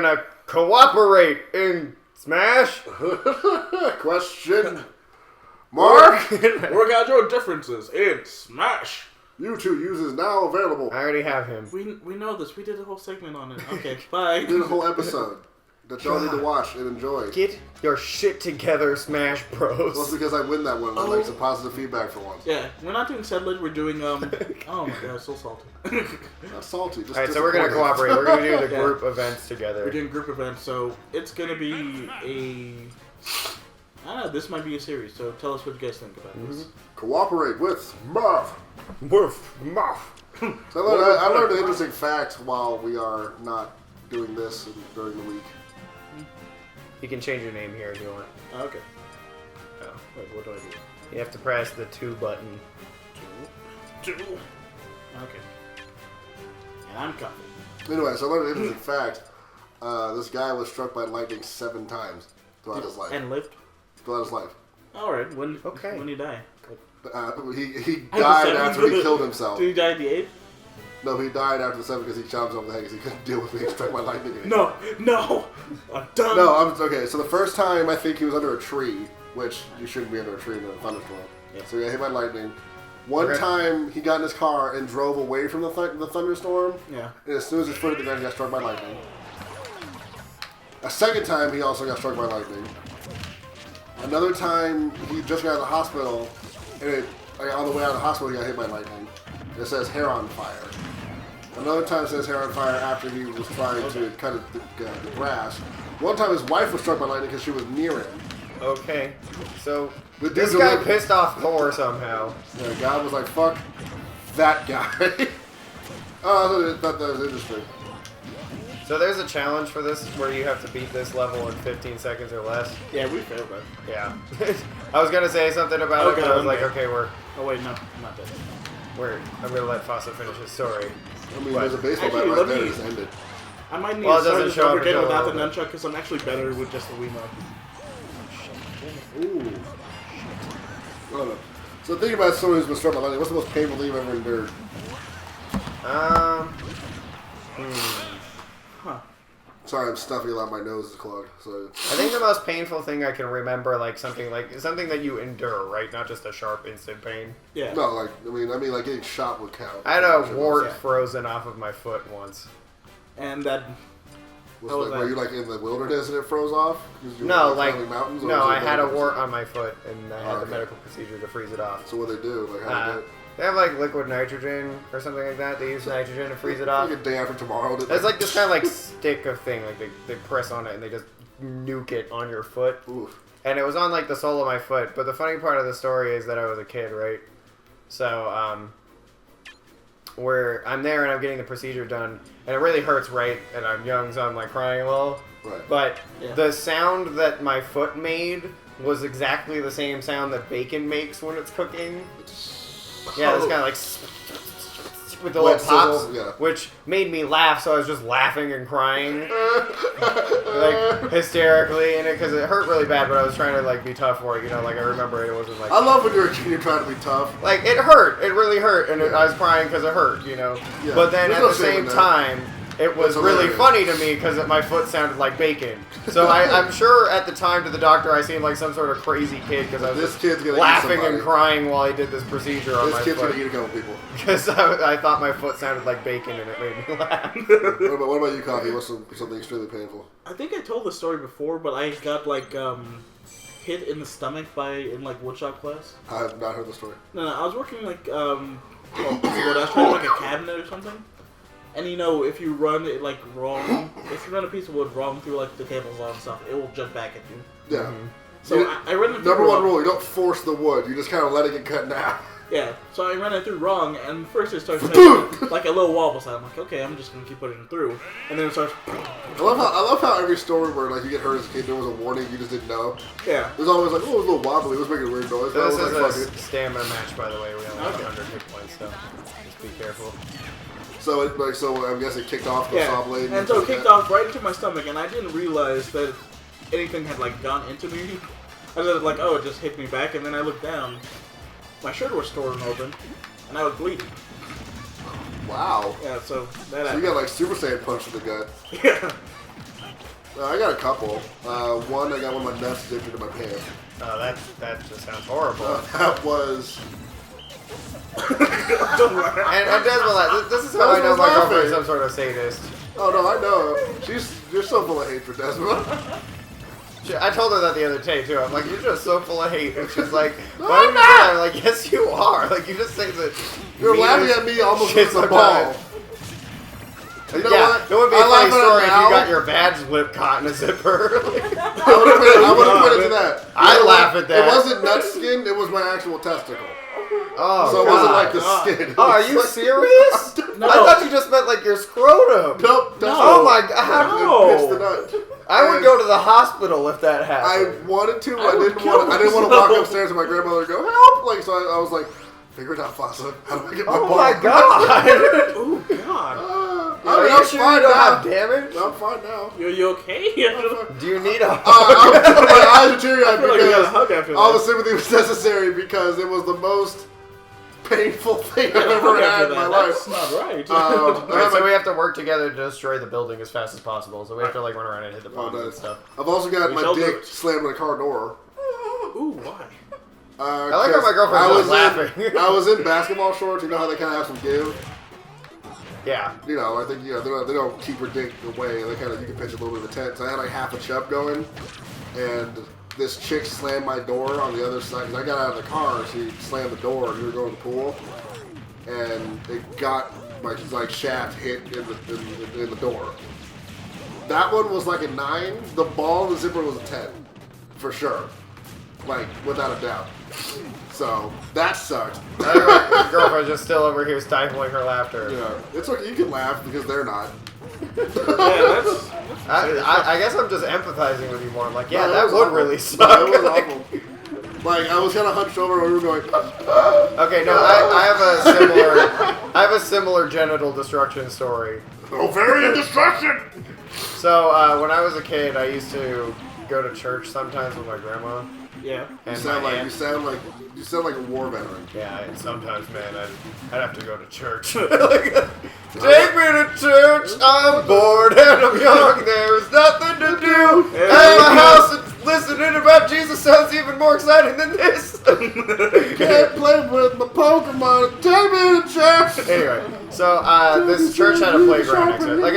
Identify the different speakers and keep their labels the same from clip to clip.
Speaker 1: gonna cooperate in Smash?
Speaker 2: Question mark?
Speaker 3: We're gonna do differences in Smash.
Speaker 2: YouTube uses now available.
Speaker 1: I already have him.
Speaker 3: We know this. We did a whole segment on it. Okay, bye.
Speaker 2: We did a whole episode that y'all need to watch and enjoy.
Speaker 1: Get your shit together, Smash Bros.
Speaker 2: Well, it's because I win that one. I like some positive feedback for once.
Speaker 3: Yeah, we're not doing Sedlid. We're doing oh my god, so salty.
Speaker 2: Not salty. Just
Speaker 1: Alright, so we're gonna cooperate. We're gonna do the group events
Speaker 3: We're
Speaker 1: together.
Speaker 3: doing group events, so it's gonna be I don't know. This might be a series. So tell us what you guys think about this.
Speaker 2: Cooperate with Murph.
Speaker 1: Woof, muff.
Speaker 2: So I learned an interesting fact while we are not doing this during the week.
Speaker 1: You can change your name here if you want.
Speaker 3: Okay.
Speaker 1: Oh.
Speaker 3: Wait, what do I do?
Speaker 1: You have to press the 2 button.
Speaker 3: Two. Okay. And I'm coming.
Speaker 2: Anyway, so I learned an interesting fact. This guy was struck by lightning 7 times throughout his life.
Speaker 3: And lived?
Speaker 2: Throughout his life.
Speaker 3: Alright, when he die?
Speaker 2: He died after he killed himself.
Speaker 3: Did he die at the 8th?
Speaker 2: No, he died after the 7th because he chopped himself in the head because he couldn't deal with being struck by lightning anymore.
Speaker 3: No! I'm done!
Speaker 2: No, okay, so the first time I think he was under a tree, which you shouldn't be under a tree in a thunderstorm.
Speaker 3: Yeah.
Speaker 2: So he got hit by lightning. One time he got in his car and drove away from the thunderstorm.
Speaker 3: Yeah.
Speaker 2: And as soon as his foot hit the ground, he got struck by lightning. A second time he also got struck by lightning. Another time he just got out of the hospital, and on the way out of the hospital he got hit by lightning. It says hair on fire. Another time it says hair on fire after he was trying to cut the grass. One time his wife was struck by lightning because she was near him.
Speaker 1: Okay, so
Speaker 2: But
Speaker 1: this
Speaker 2: dude,
Speaker 1: guy
Speaker 2: like-
Speaker 1: pissed off Thor somehow.
Speaker 2: Yeah, God was like, fuck that guy. Oh, I thought that was interesting.
Speaker 1: So there's a challenge for this where you have to beat this level in 15 seconds or less.
Speaker 3: Yeah, we failed that.
Speaker 1: Yeah. I was gonna say something about it, but I was like, okay,
Speaker 3: Oh wait, no, I'm not dead.
Speaker 1: I'm gonna let Fossa finish his story.
Speaker 2: I mean, there's a baseball
Speaker 3: Actually,
Speaker 2: bat
Speaker 3: let
Speaker 2: right there
Speaker 3: me-
Speaker 2: that just ended.
Speaker 3: I might need
Speaker 1: Well, it
Speaker 3: to start
Speaker 1: doesn't
Speaker 3: this
Speaker 1: show up
Speaker 3: over again
Speaker 1: until
Speaker 3: without the
Speaker 1: a little
Speaker 3: nunchuck because I'm actually better with just the Wiimote.
Speaker 2: Ooh. Oh, no. So think about someone who's been struck by lightning. What's the most painful thing you've ever endured?
Speaker 3: Huh.
Speaker 2: Sorry, I'm stuffing a lot. My nose is clogged. So
Speaker 1: I think the most painful thing I can remember, something that you endure, right? Not just a sharp instant pain.
Speaker 3: Yeah.
Speaker 2: no, I mean, like getting shot would count.
Speaker 1: I had a wart
Speaker 3: Yeah.
Speaker 1: frozen off of my foot once.
Speaker 3: And that...
Speaker 2: Was
Speaker 3: How was
Speaker 2: were
Speaker 3: that?
Speaker 2: you like in the wilderness and it froze off? 'Cause you
Speaker 1: No,
Speaker 2: were, climbing mountains, or
Speaker 1: no,
Speaker 2: was it
Speaker 1: I had a
Speaker 2: like-
Speaker 1: wart on my foot, and I had the
Speaker 2: okay.
Speaker 1: medical procedure to freeze it off.
Speaker 2: So what they do? Like how they do it?
Speaker 1: They have liquid nitrogen or something like that. They use nitrogen to freeze it off.
Speaker 2: Like a day after tomorrow.
Speaker 1: It's like this kind of stick of thing. They press on it and they just nuke it on your foot.
Speaker 2: Oof.
Speaker 1: And it was on the sole of my foot. But the funny part of the story is that I was a kid, right? So where I'm there and I'm getting the procedure done, and it really hurts, right? And I'm young, so I'm crying a little.
Speaker 2: Right.
Speaker 1: But
Speaker 3: Yeah.
Speaker 1: the sound that my foot made was exactly the same sound that bacon makes when it's cooking. Yeah, it's kind of with the
Speaker 2: Wet
Speaker 1: little pops,
Speaker 2: sizzle, yeah.
Speaker 1: which made me laugh. So I was just laughing and crying, hysterically, and because it hurt really bad. But I was trying to be tough for it, I remember it wasn't
Speaker 2: I love when you're a kid, you're trying to be tough.
Speaker 1: it hurt. It really hurt, and I was crying because it hurt,
Speaker 2: Yeah.
Speaker 1: But then
Speaker 2: There's
Speaker 1: at
Speaker 2: no
Speaker 1: the
Speaker 2: shame
Speaker 1: same
Speaker 2: in that.
Speaker 1: time, it was
Speaker 2: That's
Speaker 1: really
Speaker 2: hilarious.
Speaker 1: funny to me because my foot sounded like bacon. So I'm sure at the time to the doctor I seemed like some sort of crazy kid because I was
Speaker 2: This
Speaker 1: just
Speaker 2: kid's gonna eat
Speaker 1: laughing
Speaker 2: somebody.
Speaker 1: and crying while he did this procedure on
Speaker 2: This
Speaker 1: my
Speaker 2: kid's
Speaker 1: foot.
Speaker 2: gonna eat a couple people.
Speaker 1: Because I thought my foot sounded like bacon and it made me laugh.
Speaker 2: What about you, Coffee? What's something extremely painful?
Speaker 3: I think I told this story before, but I got hit in the stomach in woodshop class.
Speaker 2: I have not heard the story.
Speaker 3: No, I was working I was trying to make a cabinet or something. And if you run it wrong, if you run a piece of wood wrong through the table saw and stuff, it will jump back at you.
Speaker 2: Yeah.
Speaker 3: So I ran it through
Speaker 2: Number
Speaker 3: wrong.
Speaker 2: one rule: you don't force the wood. You just kind of let it get cut down.
Speaker 3: Yeah, so I ran it through wrong, and first it starts making a little wobble sound. I'm like, okay, I'm just gonna keep putting it through, and then it starts.
Speaker 2: I love how every story where you get hurt as a kid, there was a warning you just didn't know.
Speaker 3: Yeah.
Speaker 2: There's always oh, it was a little wobbly. It was making a weird noise.
Speaker 1: So
Speaker 2: I
Speaker 1: this
Speaker 2: was
Speaker 1: is
Speaker 2: like,
Speaker 1: a
Speaker 2: fuck it.
Speaker 1: stamina match, by the way. We only have
Speaker 3: Okay.
Speaker 1: 100 hit points, so just be careful.
Speaker 2: So I guess it kicked off the saw blade.
Speaker 3: And so it kicked off right into my stomach, and I didn't realize that anything had gone into me. I was it just hit me back, and then I looked down. My shirt was torn open, and I was bleeding.
Speaker 2: Wow.
Speaker 3: Yeah, so that
Speaker 2: So you got Super Saiyan punch in the gut.
Speaker 3: Yeah.
Speaker 2: I got a couple. One, I got one of my nuts zipped into my pants.
Speaker 1: Oh, that just sounds horrible.
Speaker 2: That was...
Speaker 1: And Desmond, this is how I know my girlfriend is some sort of sadist.
Speaker 2: Oh no, I know. You're so full of hate for Desmond.
Speaker 1: I told her that the other day too. I'm like, you're just so full of hate, and she's like,
Speaker 2: No,
Speaker 1: why
Speaker 2: I'm
Speaker 1: did you do that? I'm like, yes, you are. Like, you just say the.
Speaker 2: You're laughing at me almost with the ball. You know
Speaker 1: yeah,
Speaker 2: what?
Speaker 1: it would be a
Speaker 2: I laugh
Speaker 1: funny
Speaker 2: at
Speaker 1: story
Speaker 2: it
Speaker 1: if
Speaker 2: now.
Speaker 1: you got your badge lip caught in a zipper.
Speaker 2: I would have quit it to that.
Speaker 1: I laugh at that.
Speaker 2: It wasn't nut skin, it was my actual testicle.
Speaker 1: Oh,
Speaker 2: So it wasn't like the skin.
Speaker 1: Oh, are you serious?
Speaker 3: No.
Speaker 1: I thought you just meant like your scrotum.
Speaker 2: Nope.
Speaker 1: Oh my god.
Speaker 3: No.
Speaker 2: It's the nut.
Speaker 1: I would go to the hospital if that
Speaker 2: I
Speaker 1: happened.
Speaker 2: wanted to,
Speaker 3: I
Speaker 2: I
Speaker 3: would
Speaker 2: didn't
Speaker 3: kill
Speaker 2: want to
Speaker 3: myself.
Speaker 2: walk upstairs and my grandmother would go, help! Like, so I was like, figure it out, Fossa. How do I get my
Speaker 1: Oh
Speaker 2: ball?
Speaker 1: my god.
Speaker 3: Oh God.
Speaker 1: Are you
Speaker 2: I'm
Speaker 1: sure
Speaker 2: fine
Speaker 1: you don't
Speaker 2: now.
Speaker 1: have damage?
Speaker 2: I'm fine now.
Speaker 3: You okay?
Speaker 1: Do you need a
Speaker 2: My eyes are teary-eyed
Speaker 3: I feel like you got a
Speaker 2: because
Speaker 3: hug after
Speaker 2: all the
Speaker 3: that.
Speaker 2: sympathy was necessary because it was the most painful thing I've ever
Speaker 3: Hug
Speaker 2: had
Speaker 3: after
Speaker 2: in my
Speaker 3: that.
Speaker 2: life.
Speaker 3: That's not right.
Speaker 1: Right, so we have to work together to destroy the building as fast as possible. So we have to like run around and hit the bombs and stuff.
Speaker 2: I've also got
Speaker 3: We
Speaker 2: my
Speaker 3: shall do
Speaker 2: dick
Speaker 3: it.
Speaker 2: slammed in a car door.
Speaker 3: Ooh, why?
Speaker 1: I like how my girlfriend was laughing.
Speaker 2: I was in basketball shorts. You know how they kind of have some give.
Speaker 1: Yeah.
Speaker 2: You know, I think they don't keep her dick away. They kind of you can pitch a little bit of a tent. So I had like half a chub going, and this chick slammed my door on the other side. 'Cause I got out of the car, she slammed the door, and we were going to the pool, and it got my like shaft hit in the door. That one was like a 9. The ball in the zipper was a 10, for sure, like without a doubt. So that sucked.
Speaker 1: My girlfriend's just still over here stifling her laughter.
Speaker 2: Yeah, it's okay. You can laugh because they're not.
Speaker 3: Yeah, that's
Speaker 1: I guess I'm just empathizing with you more. I'm like, yeah,
Speaker 2: No, it
Speaker 1: that
Speaker 2: was
Speaker 1: would
Speaker 2: awful.
Speaker 1: really
Speaker 2: No,
Speaker 1: suck.
Speaker 2: it was awful. Like I was kind of hunched over and we were going.
Speaker 1: Okay, no, I have a similar genital destruction story.
Speaker 2: Ovarian destruction.
Speaker 1: So when I was a kid, I used to go to church sometimes with my grandma.
Speaker 3: yeah.
Speaker 2: You
Speaker 1: And
Speaker 2: sound
Speaker 1: my
Speaker 2: like
Speaker 1: aunt.
Speaker 2: you sound like a war veteran.
Speaker 1: Yeah, and sometimes, man, I'd have to go to church. Take me to church, I'm bored and I'm young, there's nothing to do. And my house and listening about Jesus sounds even more exciting than this.
Speaker 2: Can't play with my Pokemon. Take me to church.
Speaker 1: Anyway, so this church had a playground next to it. Like,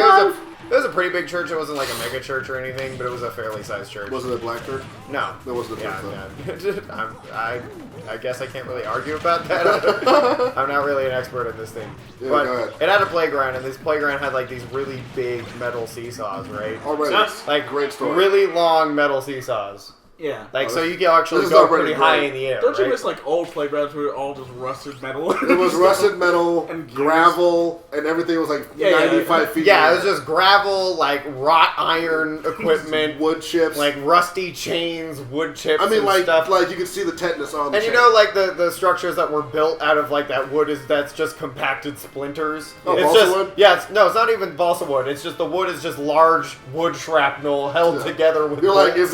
Speaker 1: it was a pretty big church. It wasn't like a mega church or anything, but it was a fairly sized church.
Speaker 2: Was it a black church?
Speaker 1: No.
Speaker 2: That wasn't a
Speaker 1: Yeah,
Speaker 2: church,
Speaker 1: yeah. I guess I can't really argue about that. I'm not really an expert at this thing.
Speaker 2: Yeah,
Speaker 1: But
Speaker 2: go ahead.
Speaker 1: it had a playground, and this playground had like these really big metal seesaws, right?
Speaker 2: Already.
Speaker 3: That's-
Speaker 1: Like
Speaker 2: Great story.
Speaker 1: really long metal seesaws.
Speaker 3: Yeah.
Speaker 1: Like,
Speaker 2: Oh,
Speaker 1: so you can actually
Speaker 2: this is
Speaker 1: go
Speaker 2: already
Speaker 1: pretty high
Speaker 2: great.
Speaker 1: in the air,
Speaker 3: Don't you
Speaker 1: right?
Speaker 3: miss like old playgrounds where all just rusted metal?
Speaker 2: It was rusted metal,
Speaker 3: And gears.
Speaker 2: gravel, and everything was like
Speaker 3: Yeah, yeah.
Speaker 2: 95 feet.
Speaker 1: Yeah,
Speaker 2: in
Speaker 1: it was just gravel, like wrought iron equipment,
Speaker 2: wood chips.
Speaker 1: like rusty chains, wood chips,
Speaker 2: I mean,
Speaker 1: and
Speaker 2: like
Speaker 1: stuff.
Speaker 2: you could see the tetanus on the
Speaker 1: And you
Speaker 2: chain.
Speaker 1: know, like the structures that were built out of like that wood that's just compacted splinters.
Speaker 2: Oh,
Speaker 1: it's
Speaker 2: balsa
Speaker 1: just
Speaker 2: wood?
Speaker 1: yeah, it's not even balsa wood. It's just the wood is just large wood shrapnel held
Speaker 2: Yeah.
Speaker 1: together with.
Speaker 2: You're like,
Speaker 1: bolts.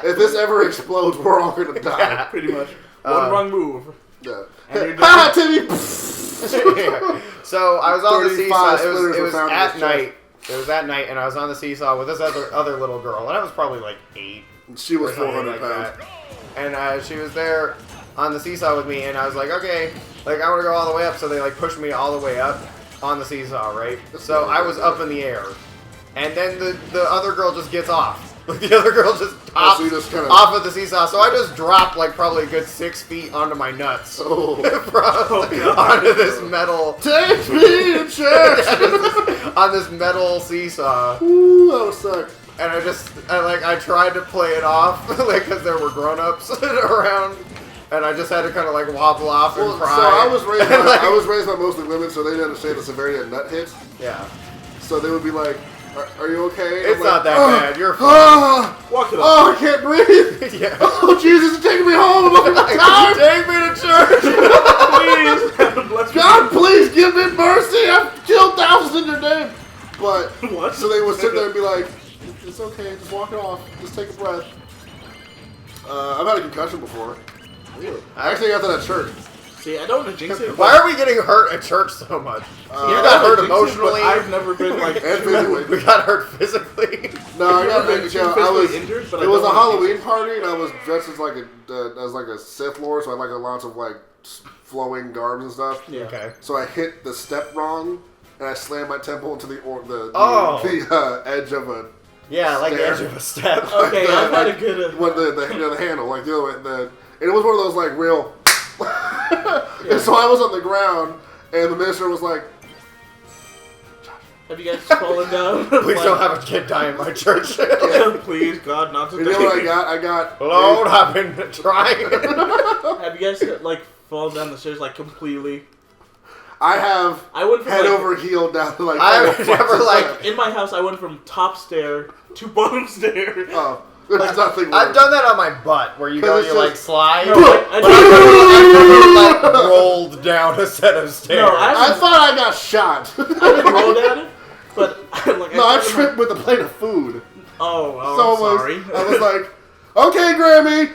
Speaker 2: if this ever explodes, we're all gonna die.
Speaker 1: Yeah.
Speaker 3: Pretty much. One wrong move.
Speaker 2: Yeah.
Speaker 3: And you're
Speaker 2: Ha, Timmy!
Speaker 1: Yeah. So I was on the
Speaker 2: 35
Speaker 1: seesaw. It
Speaker 2: splinters
Speaker 1: was
Speaker 2: were found in
Speaker 1: at
Speaker 2: his
Speaker 1: night. It was at night, and I was on the seesaw with this other little girl, and I was probably like 8.
Speaker 2: She was
Speaker 1: or something
Speaker 2: 400
Speaker 1: like
Speaker 2: pounds.
Speaker 1: that. And she was there on the seesaw with me, and I was like, okay, like I want to go all the way up. So they like pushed me all the way up on the seesaw, right? So I was up in the air, and then the other girl just gets off. Like the other girl just
Speaker 2: Oh,
Speaker 1: pops
Speaker 2: so you just kinda-
Speaker 1: off of the seesaw. So I just dropped like probably a good 6 feet onto my nuts.
Speaker 2: Oh.
Speaker 1: Onto this metal.
Speaker 2: Take me to church!
Speaker 1: On this metal seesaw.
Speaker 2: Ooh, that would suck.
Speaker 1: And I tried to play it off, like, because there were grown-ups around, and I just had to kind of, like, wobble off and
Speaker 2: Well,
Speaker 1: cry.
Speaker 2: so I was raised by,
Speaker 1: Like,
Speaker 2: I was raised by mostly women, so they didn't understand the severity of nut hits.
Speaker 1: yeah.
Speaker 2: So they would be like, are you okay? And
Speaker 1: It's
Speaker 2: I'm
Speaker 1: not
Speaker 2: like,
Speaker 1: that bad. You're fine.
Speaker 2: Ah,
Speaker 3: Walk it up.
Speaker 2: oh, I can't breathe.
Speaker 1: Yeah.
Speaker 2: Oh, Jesus, it's taking me home. I'm looking for time.
Speaker 1: Take me to church!
Speaker 3: Please. Bless me.
Speaker 2: God, please give me mercy. I've killed thousands in your name. But,
Speaker 3: What?
Speaker 2: so they would sit there and be like, it's okay, just walk it off. Just take a breath. I've had a concussion before.
Speaker 3: Really?
Speaker 2: I actually got that at church.
Speaker 3: See, I don't want to jinx it.
Speaker 1: Why are we getting hurt at church so much?
Speaker 3: I
Speaker 1: you
Speaker 3: don't
Speaker 1: got
Speaker 3: wanna
Speaker 1: hurt
Speaker 3: jinx it, but
Speaker 1: emotionally.
Speaker 3: I've never been like.
Speaker 2: And physically.
Speaker 1: We got hurt physically.
Speaker 2: No, I got.
Speaker 3: She was
Speaker 2: I
Speaker 3: physically
Speaker 2: was
Speaker 3: injured, but
Speaker 2: it
Speaker 3: I
Speaker 2: was
Speaker 3: don't
Speaker 2: a
Speaker 3: wanna
Speaker 2: Halloween party, and I was dressed as like a Sith Lord, so I had like lots of like flowing garbs and stuff.
Speaker 3: Yeah.
Speaker 1: Okay.
Speaker 2: So I hit the step wrong, and I slammed my temple into the edge of a
Speaker 1: Yeah, like the
Speaker 2: stair.
Speaker 1: edge of a step.
Speaker 3: Okay, I've had a good.
Speaker 2: What the handle, like the other way, and it was one of those like real. And so I was on the ground, and the minister was like,
Speaker 3: Have you guys fallen down?
Speaker 1: Please don't have a kid die in my church.
Speaker 3: Please, God, not
Speaker 2: you
Speaker 3: today.
Speaker 2: know what I got? I got.
Speaker 1: Lord, I've been trying.
Speaker 3: Have you guys like fallen down the stairs like completely?
Speaker 2: I have
Speaker 3: I went from
Speaker 2: head
Speaker 3: like,
Speaker 2: over heel down to like.
Speaker 1: I've never like.
Speaker 3: in my house. I went from top stair to bottom stair.
Speaker 2: Oh, there's nothing.
Speaker 1: I've
Speaker 2: worse.
Speaker 1: done that on my butt, where you go,
Speaker 2: Because
Speaker 1: you
Speaker 2: it's
Speaker 1: like slide.
Speaker 3: No, I
Speaker 1: But I've never like rolled down a set of stairs.
Speaker 3: No,
Speaker 2: I thought I got shot.
Speaker 3: I didn't roll down it, but like
Speaker 2: No, I
Speaker 3: started
Speaker 2: tripped with a plate of food.
Speaker 3: Oh,
Speaker 2: So
Speaker 3: I'm sorry.
Speaker 2: I was like, okay, Grammy.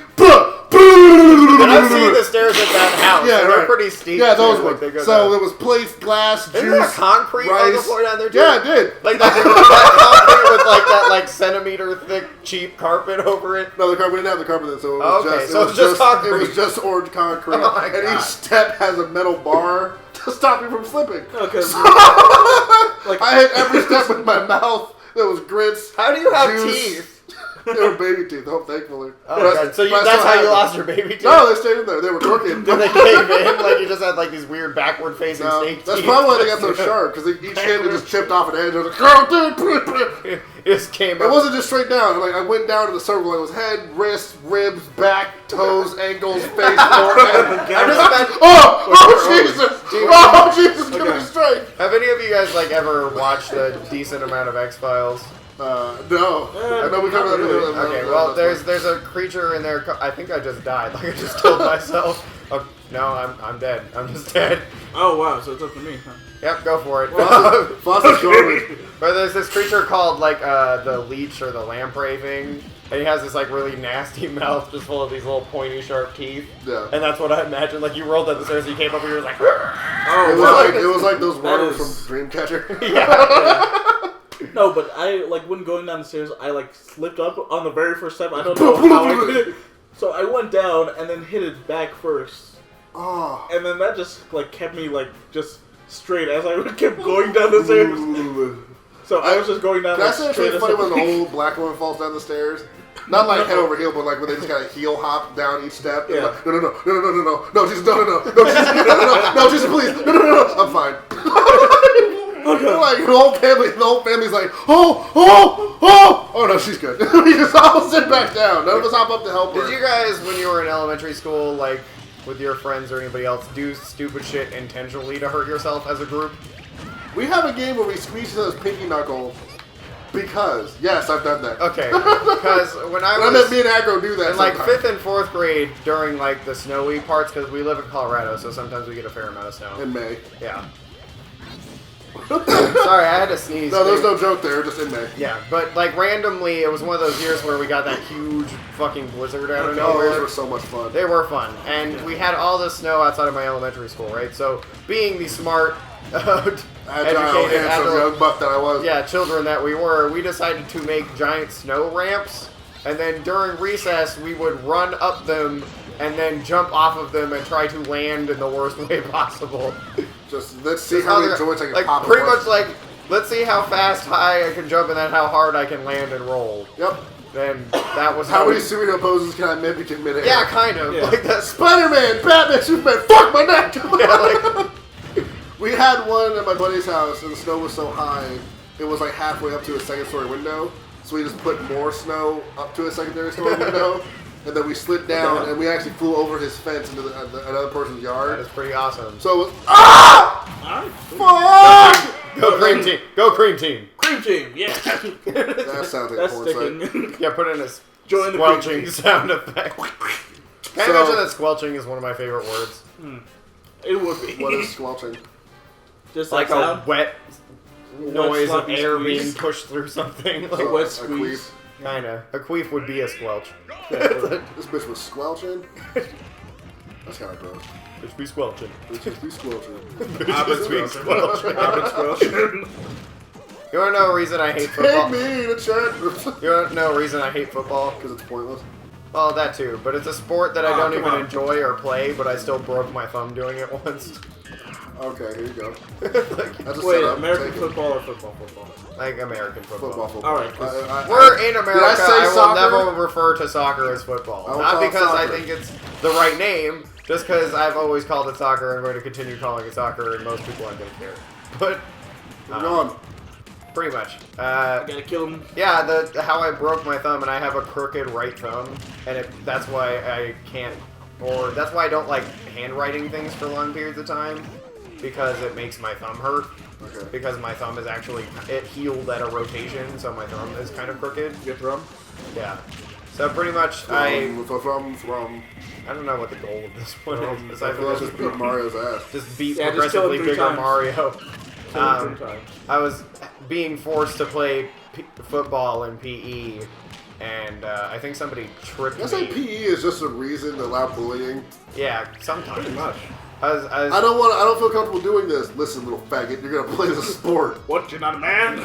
Speaker 1: And I've seen the stairs at that house.
Speaker 2: Yeah,
Speaker 1: and they're
Speaker 2: right.
Speaker 1: pretty steep.
Speaker 2: Yeah, those
Speaker 1: too,
Speaker 2: ones.
Speaker 1: like, they go
Speaker 2: So
Speaker 1: down.
Speaker 2: there was plates, glass,
Speaker 1: Isn't
Speaker 2: juice,
Speaker 1: there concrete on the
Speaker 2: rice.
Speaker 1: floor down there too?
Speaker 2: Yeah, I did.
Speaker 1: Like that concrete with like that like centimeter thick cheap carpet over it.
Speaker 2: No, the carpet didn't have the carpet, so it was
Speaker 1: Okay,
Speaker 2: just
Speaker 1: so
Speaker 2: it was
Speaker 1: it's just concrete.
Speaker 2: It was just orange concrete,
Speaker 1: Oh my
Speaker 2: and
Speaker 1: God.
Speaker 2: each step has a metal bar to stop you from slipping.
Speaker 3: Okay.
Speaker 2: Like I hit every step with my mouth. There was grits.
Speaker 1: How do you have
Speaker 2: juice.
Speaker 1: teeth?
Speaker 2: They were baby teeth. Oh, thankfully.
Speaker 1: Oh,
Speaker 2: But I-
Speaker 1: God. So
Speaker 2: but I
Speaker 1: that's
Speaker 2: still
Speaker 1: how
Speaker 2: had
Speaker 1: you
Speaker 2: them.
Speaker 1: lost your baby teeth?
Speaker 2: No, they stayed in there. They were crooked.
Speaker 1: Did they cave in? Like you just had like these weird backward facing
Speaker 2: No,
Speaker 1: snake
Speaker 2: that's
Speaker 1: teeth?
Speaker 2: probably why they got so sharp, because each hit it just chipped off an edge. I was like, oh, dude.
Speaker 1: It just came
Speaker 2: It
Speaker 1: up.
Speaker 2: wasn't just straight down. Like I went down to the circle. It was head, wrist, ribs, back, toes, ankles, face, forehead.
Speaker 1: I'm just imagining.
Speaker 2: Oh Jesus!
Speaker 1: Dude.
Speaker 2: Oh Jesus! Give
Speaker 3: Okay.
Speaker 2: me straight.
Speaker 1: Have any of you guys like ever watched a decent amount of X Files?
Speaker 2: No. I know we covered that.
Speaker 3: really.
Speaker 1: Okay, well, there's a creature in there. I think I just died. Like I just killed myself. Oh, no, I'm dead. I'm just dead.
Speaker 3: Oh wow, so it's up to me, huh?
Speaker 1: Yep, go for it.
Speaker 2: Foster's garbage.
Speaker 1: But there's this creature called like the leech or the lamprey thing, and he has this like really nasty mouth just full of these little pointy sharp teeth.
Speaker 2: Yeah.
Speaker 1: And that's what I imagined. Like you rolled up the stairs, you came up, and you were like,
Speaker 3: Oh,
Speaker 2: It was
Speaker 3: wow.
Speaker 2: like those
Speaker 3: That
Speaker 2: worms
Speaker 3: is-
Speaker 2: from Dreamcatcher.
Speaker 1: yeah.
Speaker 3: No, but I like when going down the stairs, I like slipped up on the very first step. I don't know how I did it. So I went down and then hit it back first,
Speaker 2: Oh.
Speaker 3: and then that just like kept me like just straight as I kept going down the stairs. So I was just going down.
Speaker 2: Can I
Speaker 3: Like,
Speaker 2: say it's
Speaker 3: straight
Speaker 2: really
Speaker 3: as
Speaker 2: funny when
Speaker 3: something.
Speaker 2: the old black woman falls down the stairs? Not like head over heel, but like when they just kind of heel hop down each step.
Speaker 3: Yeah.
Speaker 2: Like, no, Jesus, no, Jesus, please, no, I'm fine. Like the whole family's like, oh no, she's good. We just all sit back down. None of us hop up to help her.
Speaker 1: Did you guys, when you were in elementary school, like with your friends or anybody else, do stupid shit intentionally to hurt yourself as a group?
Speaker 2: We have a game where we squeeze each other's pinky knuckle because yes, I've done that.
Speaker 1: Okay, because when I
Speaker 2: And I
Speaker 1: was
Speaker 2: met me and Aggro do that.
Speaker 1: in like
Speaker 2: sometimes.
Speaker 1: 5th and 4th grade during like the snowy parts, because we live in Colorado, so sometimes we get a fair amount of snow.
Speaker 2: in May.
Speaker 1: Yeah. Sorry, I had to sneeze.
Speaker 2: No, there's no joke there. Just in May.
Speaker 1: Yeah, but like randomly, it was one of those years where we got that huge fucking blizzard out of
Speaker 2: Oh, those
Speaker 1: nowhere.
Speaker 2: were so much fun.
Speaker 1: They were fun, and we had all the snow outside of my elementary school, right? So, being the smart,
Speaker 2: Agile,
Speaker 1: educated,
Speaker 2: handsome
Speaker 1: adult,
Speaker 2: young buck that I was.
Speaker 1: yeah, children that we were, we decided to make giant snow ramps, and then during recess, we would run up them and then jump off of them and try to land in the worst way possible.
Speaker 2: Just let's see how many joints I can
Speaker 1: like
Speaker 2: pop. at
Speaker 1: pretty
Speaker 2: once.
Speaker 1: much like, let's see how fast, high I can jump, and then how hard I can land and roll.
Speaker 2: Yep.
Speaker 1: Then that was
Speaker 2: How
Speaker 1: we-
Speaker 2: many superhero poses can I mimic in midair?
Speaker 1: Yeah, kind of.
Speaker 3: Yeah.
Speaker 1: Like that's
Speaker 2: Spider-Man, Batman, Superman. Fuck my neck.
Speaker 1: yeah, like
Speaker 2: We had one at my buddy's house, and the snow was so high, it was like halfway up to a second-story window. So we just put more snow up to a secondary-story window, and then we slid down, and we actually flew over his fence into another person's
Speaker 1: that
Speaker 2: yard.
Speaker 1: is pretty awesome.
Speaker 2: So it was fuck.
Speaker 1: Go cream team! Go cream team!
Speaker 3: Cream team, yeah.
Speaker 2: That sounds like
Speaker 3: That's
Speaker 2: a porn site.
Speaker 3: sticking.
Speaker 1: Yeah, put in a
Speaker 3: Join the
Speaker 1: squelching
Speaker 3: cream team.
Speaker 1: sound effect. Can I
Speaker 2: So-
Speaker 1: mention that squelching is one of my favorite words?
Speaker 3: It would be.
Speaker 2: What is squelching?
Speaker 3: Just
Speaker 1: Like
Speaker 3: that
Speaker 1: a
Speaker 3: sound.
Speaker 1: wet noise of
Speaker 3: sloppy
Speaker 1: air
Speaker 3: squeeze.
Speaker 1: being pushed through something.
Speaker 3: A
Speaker 1: Like,
Speaker 3: wet
Speaker 2: a
Speaker 3: squeeze.
Speaker 1: kinda. A queef would be a squelch.
Speaker 2: This bitch was squelching. That's kind of gross.
Speaker 1: Bitch be squelching.
Speaker 2: This bitch be squelching.
Speaker 1: Bitch be squelching.
Speaker 3: Abbott squelch.
Speaker 1: You want to know a reason I hate
Speaker 2: Take
Speaker 1: football?
Speaker 2: me to chat.
Speaker 1: You want to know a reason I hate football?
Speaker 2: Because it's pointless.
Speaker 1: Well, that too. But it's a sport that I don't
Speaker 3: come
Speaker 1: even
Speaker 3: on.
Speaker 1: enjoy or play, but I still broke my thumb doing it once.
Speaker 2: Okay, here you go.
Speaker 1: Like,
Speaker 2: That's a
Speaker 3: Wait,
Speaker 2: setup.
Speaker 3: American
Speaker 2: Take it.
Speaker 3: football or football?
Speaker 1: like American football.
Speaker 2: Football.
Speaker 3: All right.
Speaker 1: We're in America.
Speaker 2: Did I say
Speaker 1: I will
Speaker 2: soccer?
Speaker 1: never refer to soccer as football.
Speaker 2: I will
Speaker 1: Not
Speaker 2: call it
Speaker 1: because I
Speaker 2: soccer.
Speaker 1: think it's the right name, just because I've always called it soccer. I'm going to continue calling it soccer, and most people aren't going to care. But
Speaker 2: We're on.
Speaker 1: pretty much.
Speaker 3: I gotta kill him.
Speaker 1: Yeah, how I broke my thumb, and I have a crooked right thumb, and that's why I can't, or that's why I don't like handwriting things for long periods of time, because it makes my thumb hurt.
Speaker 2: Okay.
Speaker 1: Because my thumb is actually, it healed at a rotation, so my thumb is kind of crooked.
Speaker 3: You get drum.
Speaker 1: Yeah. So pretty much, I don't know what the goal of this one is. Aside from
Speaker 2: Just beat Mario's ass.
Speaker 1: just beat
Speaker 3: Yeah, just kill him
Speaker 1: progressively
Speaker 3: 3
Speaker 1: bigger
Speaker 3: times.
Speaker 1: Mario.
Speaker 3: Kill him 3 times.
Speaker 1: I was being forced to play football in PE, and I think somebody tripped
Speaker 2: I say
Speaker 1: me.
Speaker 2: PE is just a reason to allow bullying.
Speaker 1: Yeah, sometimes.
Speaker 3: Pretty much.
Speaker 1: I was
Speaker 2: I don't feel comfortable doing this. Listen, little faggot, you're gonna play the sport.
Speaker 3: What? You're not a man?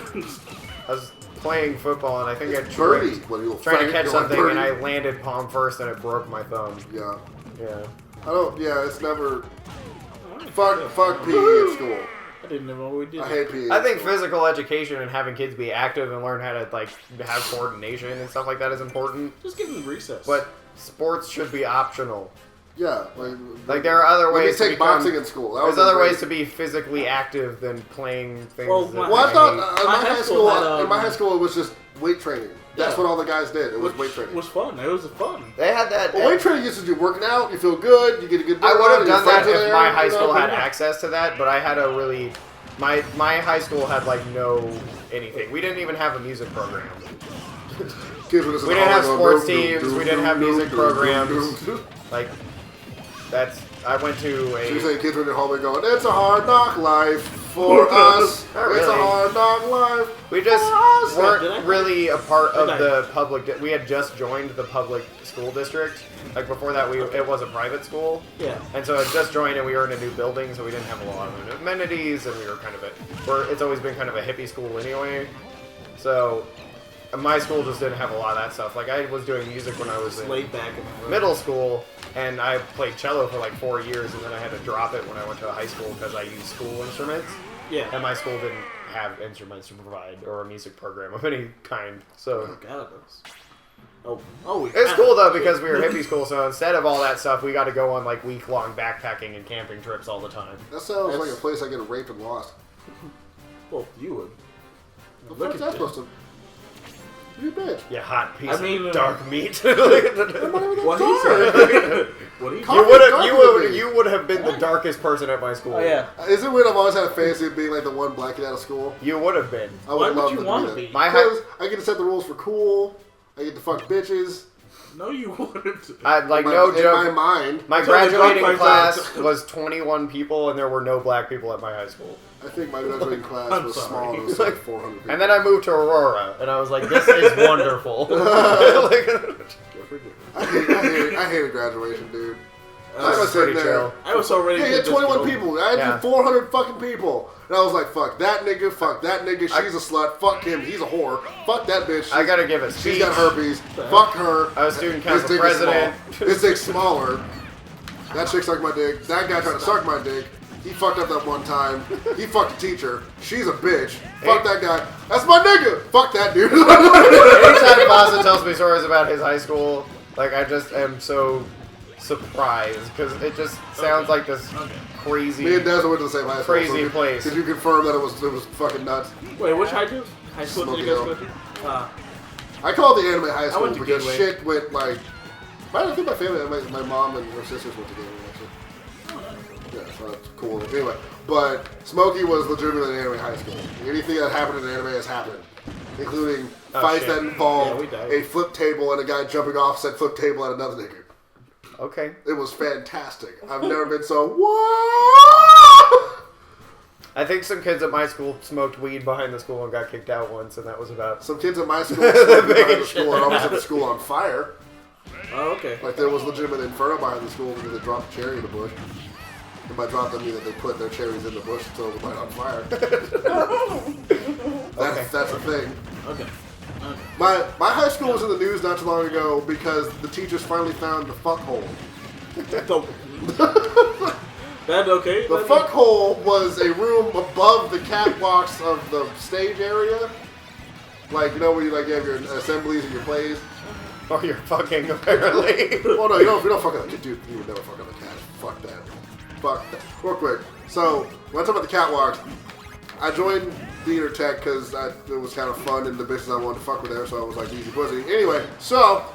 Speaker 1: I was playing football, and I think I
Speaker 2: Birdie.
Speaker 1: tripped,
Speaker 2: What, you little
Speaker 1: trying to
Speaker 2: faggot,
Speaker 1: catch
Speaker 2: you're like
Speaker 1: something, and I
Speaker 2: Birdie.
Speaker 1: landed palm first, and it broke my thumb.
Speaker 2: Yeah.
Speaker 1: Yeah.
Speaker 2: It's never. Fuck PE at school.
Speaker 3: I didn't know what we did.
Speaker 2: I hate PE.
Speaker 1: I think physical education and having kids be active and learn how to like have coordination and stuff like that is important.
Speaker 3: Just give him recess.
Speaker 1: But sports should be optional.
Speaker 2: Yeah.
Speaker 1: Like there are other
Speaker 2: Let me
Speaker 1: ways to
Speaker 2: take
Speaker 1: become,
Speaker 2: boxing in school. That
Speaker 1: There's
Speaker 2: was
Speaker 1: other
Speaker 2: great.
Speaker 1: ways to be physically active than playing things.
Speaker 3: Well,
Speaker 1: that
Speaker 3: my-
Speaker 2: Well, I
Speaker 1: I
Speaker 2: thought
Speaker 1: hate.
Speaker 2: in
Speaker 3: My
Speaker 2: my
Speaker 3: high
Speaker 2: high
Speaker 3: school
Speaker 2: school,
Speaker 3: had,
Speaker 2: in my high school, it was just weight training. That's
Speaker 3: Yeah.
Speaker 2: what all the guys did. It was
Speaker 3: Which
Speaker 2: weight training.
Speaker 3: was fun. It was fun.
Speaker 1: They had that.
Speaker 2: Well, weight training used to do working out. You feel good. You get a good.
Speaker 1: I would have
Speaker 2: your
Speaker 1: done that
Speaker 2: friends are
Speaker 1: if
Speaker 2: there,
Speaker 1: my high
Speaker 2: you know,
Speaker 1: school had
Speaker 2: pretty much.
Speaker 1: access to that, but I had a really my high school had like no anything. We didn't even have a music program.
Speaker 2: Kids were just
Speaker 1: We
Speaker 2: in
Speaker 1: didn't
Speaker 2: the
Speaker 1: have
Speaker 2: hall
Speaker 1: sports
Speaker 2: going,
Speaker 1: teams,
Speaker 2: doom,
Speaker 1: we
Speaker 2: doom,
Speaker 1: didn't have
Speaker 2: doom,
Speaker 1: music
Speaker 2: doom, doom,
Speaker 1: programs.
Speaker 2: doom, doom.
Speaker 1: Like I went to
Speaker 2: So you
Speaker 1: a.
Speaker 2: say kids were in the hallway going, "It's a hard knock life for us.
Speaker 1: Not
Speaker 2: It's a
Speaker 1: really.
Speaker 2: hard knock life."
Speaker 1: We just
Speaker 3: Did I-
Speaker 1: weren't really a part of
Speaker 3: Did I-
Speaker 1: the public. We had just joined the public school district. Like before that, it was a private school.
Speaker 3: Yeah.
Speaker 1: And so it just joined, and we were in a new building, so we didn't have a lot of amenities, and we were kind of it's always been kind of a hippie school anyway. So my school just didn't have a lot of that stuff. Like I was doing music when I was in
Speaker 3: Laid back in the room.
Speaker 1: middle school, and I played cello for like 4 years, and then I had to drop it when I went to high school because I used school instruments,
Speaker 3: Yeah.
Speaker 1: and my school didn't have instruments to provide or a music program of any kind. So
Speaker 3: Oh God, it was. Oh, we.
Speaker 1: it's cool though because we were hippie school. So instead of all that stuff, we got to go on like week-long backpacking and camping trips all the time.
Speaker 2: That sounds
Speaker 3: That's-
Speaker 2: like a place I get raped and lost.
Speaker 3: Well, you would.
Speaker 2: The
Speaker 3: Look
Speaker 2: fuck's
Speaker 3: at
Speaker 2: that
Speaker 3: you.
Speaker 2: supposed to? You bitch.
Speaker 1: You hot piece
Speaker 3: I mean,
Speaker 1: of dark meat.
Speaker 2: I'm not even that
Speaker 3: What he
Speaker 2: dark.
Speaker 3: said. What he
Speaker 1: You
Speaker 2: Coffee
Speaker 1: would
Speaker 2: dark with
Speaker 1: have
Speaker 2: me.
Speaker 1: you would have been the darkest person at my school.
Speaker 3: Oh yeah.
Speaker 2: Is it weird? I've always had a fantasy of being like the one black kid out of school.
Speaker 1: You would have been.
Speaker 2: I
Speaker 3: Why
Speaker 2: would
Speaker 3: would
Speaker 2: love
Speaker 3: you
Speaker 2: to
Speaker 3: wanna
Speaker 2: be
Speaker 3: be?
Speaker 2: that.
Speaker 1: My high,
Speaker 2: Because I get to set the rules for cool. I get to fuck bitches.
Speaker 3: No, you wouldn't.
Speaker 1: I like
Speaker 2: in my,
Speaker 1: no
Speaker 2: in my
Speaker 1: joke.
Speaker 2: mind.
Speaker 1: My
Speaker 3: That's how they
Speaker 1: graduating
Speaker 3: talk like
Speaker 1: class
Speaker 3: that.
Speaker 1: was 21 people, and there were no black people at my high school.
Speaker 2: I think my graduating class
Speaker 3: I'm
Speaker 2: was
Speaker 3: sorry.
Speaker 2: small. It was like 400 people.
Speaker 1: And then I moved to Aurora, and I was like, "This is wonderful." Like,
Speaker 2: I hated graduation, dude.
Speaker 1: that was pretty chill.
Speaker 3: I was so ready
Speaker 2: Hey,
Speaker 3: to
Speaker 2: you had
Speaker 3: just
Speaker 2: 21
Speaker 3: go.
Speaker 2: people. I had
Speaker 1: Yeah.
Speaker 2: 400 fucking people. And I was like, fuck that nigga, she's a slut, fuck him, he's a whore, fuck that bitch.
Speaker 1: I gotta give a
Speaker 2: She's
Speaker 1: speech.
Speaker 2: got herpes, fuck her.
Speaker 1: I was student
Speaker 2: His
Speaker 1: council
Speaker 2: dick is small.
Speaker 1: president.
Speaker 2: His dick's smaller. That chick sucked my dick. That guy tried to suck my dick. He fucked up that one time. He fucked a teacher. She's a bitch. Fuck that guy. That's my nigga. Fuck that dude.
Speaker 1: Anytime Boston tells me stories about his high school, like I just am so surprised because it just sounds like this crazy.
Speaker 2: Me and Deza went to the same high school.
Speaker 1: Crazy
Speaker 2: so
Speaker 1: place.
Speaker 2: Could you confirm that it was fucking nuts?
Speaker 3: Wait, which high school? High school did you guys go
Speaker 2: Smoky
Speaker 3: to?
Speaker 2: I call it the anime high school
Speaker 3: went to
Speaker 2: because
Speaker 3: Gateway.
Speaker 2: shit went like. I think my family, my mom and her sisters went to Gateway actually. Yeah, so that's cool. Anyway, but Smokey was legitimately an anime high school. Anything that happened in anime has happened, including fights
Speaker 1: shit.
Speaker 2: that involved
Speaker 3: Yeah, we died.
Speaker 2: a flip table and a guy jumping off said flip table at another nigga.
Speaker 1: Okay.
Speaker 2: It was fantastic. I've never been so what?
Speaker 1: I think some kids at my school smoked weed behind the school and got kicked out once, and that was about.
Speaker 2: Some kids at my school smoked behind the
Speaker 1: Making
Speaker 2: school and almost set the school on fire.
Speaker 3: Oh, okay.
Speaker 2: Like there was legitimate inferno behind the school because they dropped a cherry in the bush. And by dropped I mean that they put their cherries in the bush until it was light on fire. That's a thing.
Speaker 3: Okay.
Speaker 2: My high school was in the news not too long ago because the teachers finally found the fuck hole.
Speaker 3: That okay?
Speaker 2: The fuck hole was a room above the catwalks of the stage area. Like, you know, where you like have your assemblies and your plays.
Speaker 1: Or you're fucking, apparently.
Speaker 2: Well, no, you don't fuck on the dude. You would never fuck on the cat. Fuck that. Fuck that. Real quick. So, when I talk about the catwalks, I joined theater tech because it was kind of fun and the bitches I wanted to fuck with there, so I was like easy pussy. Anyway, so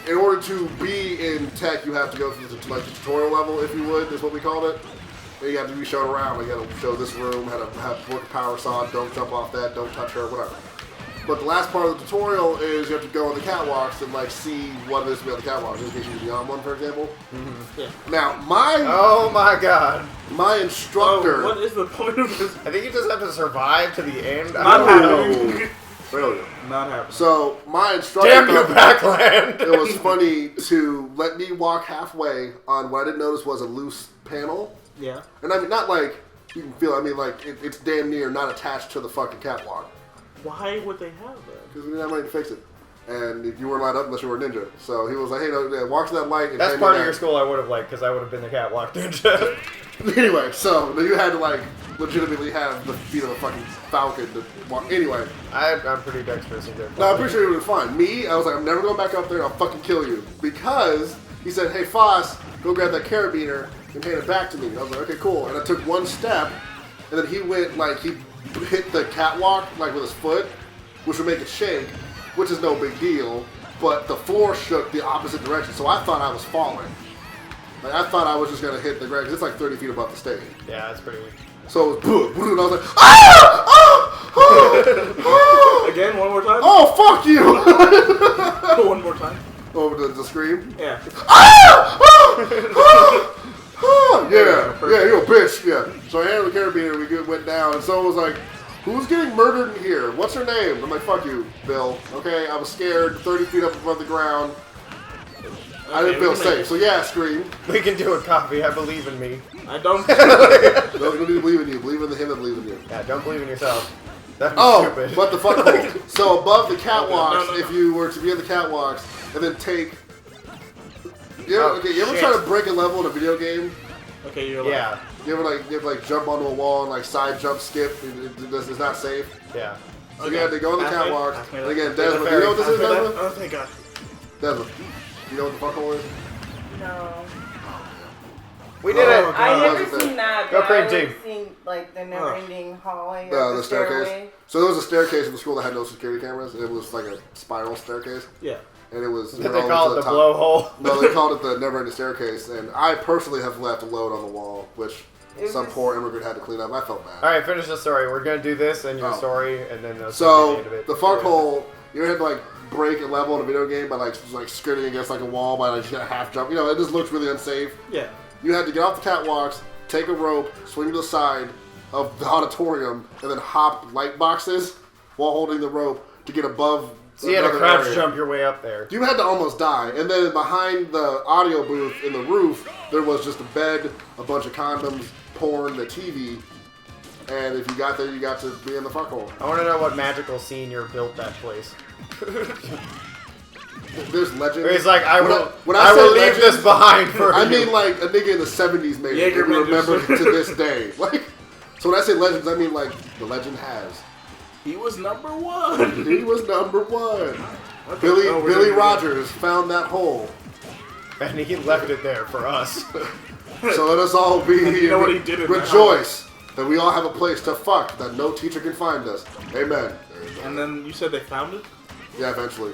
Speaker 2: in order to be in tech, you have to go through the tutorial level, if you would, is what we called it. And you have to be shown around. Like, you got to show this room, how to work a power saw, don't jump off that, don't touch her, whatever. But the last part of the tutorial is you have to go on the catwalks and like see what it is to be on the catwalks. In case you're on one, for example.
Speaker 3: Mm-hmm. Yeah.
Speaker 2: Now,
Speaker 1: Oh my god.
Speaker 2: my instructor.
Speaker 3: Oh, what is the point of this?
Speaker 1: I think you just have to survive to the end.
Speaker 3: Not happening.
Speaker 2: Really?
Speaker 3: Not happening.
Speaker 2: So my instructor.
Speaker 1: Damn you, Backland!
Speaker 2: It was funny to let me walk halfway on what I didn't notice was a loose panel.
Speaker 3: Yeah.
Speaker 2: And I mean, not like you can feel. I mean, like it's damn near not attached to the fucking catwalk.
Speaker 3: Why would they have that?
Speaker 2: Because we didn't have money to fix it. And you weren't lined up unless you were a ninja. So he was like, hey, no, walk to that light. And
Speaker 1: That's part of your school I would have liked, because I would have been the catwalk ninja.
Speaker 2: Anyway, so you had to like legitimately have the feet of a fucking falcon to walk. Anyway.
Speaker 1: I'm pretty dexterous in there.
Speaker 2: No, I'm pretty sure it was fine. Me, I was like, I'm never going back up there. I'll fucking kill you. Because he said, hey, Foss, go grab that carabiner and hand it back to me. And I was like, okay, cool. And I took one step, and then he went, like, he hit the catwalk, like, with his foot, which would make it shake, which is no big deal. But the floor shook the opposite direction, so I thought I was falling. Like, I thought I was just going to hit the ground, because it's like 30 feet above the stage.
Speaker 1: Yeah, that's pretty weak.
Speaker 2: So it was boom, boom, and I was like, ah! Ah! Ah! Ah!
Speaker 3: Again, one more time?
Speaker 2: Oh, fuck you!
Speaker 3: One more time?
Speaker 2: Over the scream?
Speaker 3: Yeah.
Speaker 2: Ah! Ah! Ah! Ah! Yeah, you're a bitch, yeah. So I handled the carabiner, we went down, and someone was like, who's getting murdered in here? What's her name? I'm like, fuck you, Bill. Okay, I was scared, 30 feet up above the ground. I didn't feel safe, so yeah, scream.
Speaker 1: We can do a copy, I believe in me.
Speaker 3: I don't.
Speaker 2: No, you need to believe in you. Believe in him that believes in you.
Speaker 1: Yeah, don't believe in yourself. That'd be
Speaker 2: Oh,
Speaker 1: stupid.
Speaker 2: what the fuck? So above the catwalks,
Speaker 3: No.
Speaker 2: if you were to be on the catwalks, and then take... You ever
Speaker 1: shit.
Speaker 2: try to break a level in a video game?
Speaker 3: Okay, you're like...
Speaker 1: Yeah,
Speaker 2: You ever like jump onto a wall and like side jump skip? It's not safe.
Speaker 1: yeah.
Speaker 2: So you had to go on the
Speaker 3: Ask me.
Speaker 2: catwalks.
Speaker 3: Ask me
Speaker 2: And
Speaker 3: that.
Speaker 2: again,
Speaker 1: There's a
Speaker 2: Desmond, do you know what this is,
Speaker 1: fairy.
Speaker 2: Desmond?
Speaker 3: Oh, thank God.
Speaker 2: Desmond, you know what the fuck hole is?
Speaker 4: No.
Speaker 1: We did
Speaker 2: Oh,
Speaker 1: it!
Speaker 4: I
Speaker 2: God,
Speaker 4: never
Speaker 2: that's
Speaker 4: seen that,
Speaker 1: Go
Speaker 4: but
Speaker 1: cream
Speaker 4: I've
Speaker 1: team.
Speaker 4: seen like the never-ending hallway
Speaker 2: The
Speaker 4: or the
Speaker 2: staircase.
Speaker 4: stairway.
Speaker 2: So there was a staircase in the school that had no security cameras. It was like a spiral staircase.
Speaker 3: Yeah.
Speaker 2: And it was...
Speaker 1: Did they call it the
Speaker 2: top.
Speaker 1: blowhole?
Speaker 2: No, they called it the never-ending staircase. And I personally have left a load on the wall, which
Speaker 4: It
Speaker 2: some
Speaker 4: was-
Speaker 2: poor immigrant had to clean up. I felt bad.
Speaker 1: Alright, finish the story. We're gonna do this and your
Speaker 2: Oh.
Speaker 1: story, and then the
Speaker 2: So
Speaker 1: end of it.
Speaker 2: the fuck hole, you ever had to like break a level in a video game by like skirting against like a wall by like a half jump? You know, it just looks really unsafe.
Speaker 3: Yeah.
Speaker 2: You had to get off the catwalks, take a rope, swing to the side of the auditorium, and then hop light boxes while holding the rope to get above.
Speaker 1: So you had to
Speaker 2: another
Speaker 1: crouch
Speaker 2: area.
Speaker 1: jump your way up there.
Speaker 2: You had to almost die. And then behind the audio booth in the roof, there was just a bed, a bunch of condoms, porn, the TV. And if you got there, you got to be in the fuck hole.
Speaker 1: I want to know what magical senior built that place.
Speaker 2: There's legends.
Speaker 1: He's like, I
Speaker 2: When
Speaker 1: will,
Speaker 2: when
Speaker 1: I will
Speaker 2: say
Speaker 1: leave
Speaker 2: legends,
Speaker 1: this behind for
Speaker 2: I
Speaker 1: you.
Speaker 2: mean like a nigga in the 70s made it.
Speaker 3: Jaeger
Speaker 2: And we remember
Speaker 3: Mendes.
Speaker 2: to this day. Like, so when I say legends, I mean like the legend has.
Speaker 3: He was number one.
Speaker 2: He was number one.
Speaker 3: Okay.
Speaker 2: Billy
Speaker 3: Oh, we're
Speaker 2: Billy
Speaker 3: doing it.
Speaker 2: Rogers found that hole.
Speaker 1: And he left it there for us.
Speaker 2: So let us all be
Speaker 3: You know what he did in that
Speaker 2: rejoice that we all have a place to fuck that no teacher can find us. Amen.
Speaker 3: And then you said they found it?
Speaker 2: Yeah, eventually.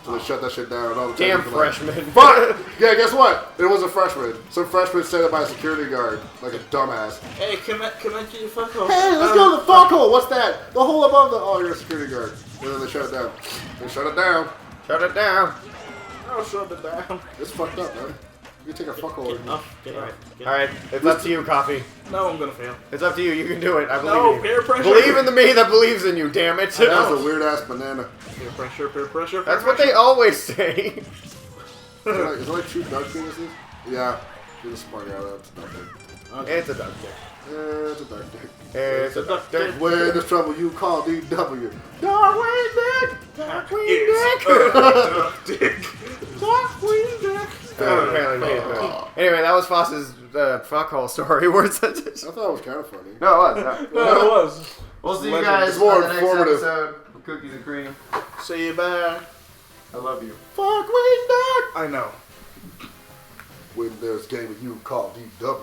Speaker 2: So they shut that shit down. And all the
Speaker 1: Damn
Speaker 2: teachers were like,
Speaker 1: freshman.
Speaker 2: Fuck! Yeah, guess what? It was a freshman. Some freshman set up by a security guard, like a dumbass.
Speaker 3: Hey, can I get your fuck hole?
Speaker 2: Hey, let's go to the fuck hole. What's that? The hole above the. Oh, you're a security guard. And then they shut it down. They shut it down.
Speaker 1: Shut it down.
Speaker 3: I'll shut it down.
Speaker 2: It's fucked up, man. You take a fuck hole.
Speaker 3: Get up. Get up. Get up.
Speaker 1: Alright, it's up to you, Coffee.
Speaker 3: No, I'm gonna fail.
Speaker 1: It's up to you. You can do it. I believe
Speaker 3: No,
Speaker 1: in you.
Speaker 3: peer pressure.
Speaker 1: Believe in the me that believes in you, damn it.
Speaker 2: That's a weird ass banana.
Speaker 3: Peer pressure, peer pressure, peer
Speaker 1: That's what
Speaker 3: pressure.
Speaker 1: they always say.
Speaker 2: Is it like two dark penises? Yeah. Get a smart out of that.
Speaker 3: Okay.
Speaker 1: It's a duck dick.
Speaker 2: It's a duck dick.
Speaker 1: It's a duck dick.
Speaker 2: When there's trouble, you call DW.
Speaker 1: Darkwing Dick! Darkwing
Speaker 3: It's
Speaker 1: Dick!
Speaker 3: duck dick. Darkwing Dick.
Speaker 1: Apparently he hated that. Anyway, that was Foss's fuckhole story. Words that
Speaker 2: I thought it was kind of funny.
Speaker 1: No, it was.
Speaker 3: No, it was.
Speaker 1: We'll see you
Speaker 3: Legend.
Speaker 1: guys
Speaker 2: It's more
Speaker 1: on the next
Speaker 2: informative.
Speaker 1: episode of Cookies and Cream.
Speaker 3: See you back.
Speaker 1: I love you.
Speaker 2: Fuck Wing Duck!
Speaker 3: I know.
Speaker 2: When there's game, you call DW.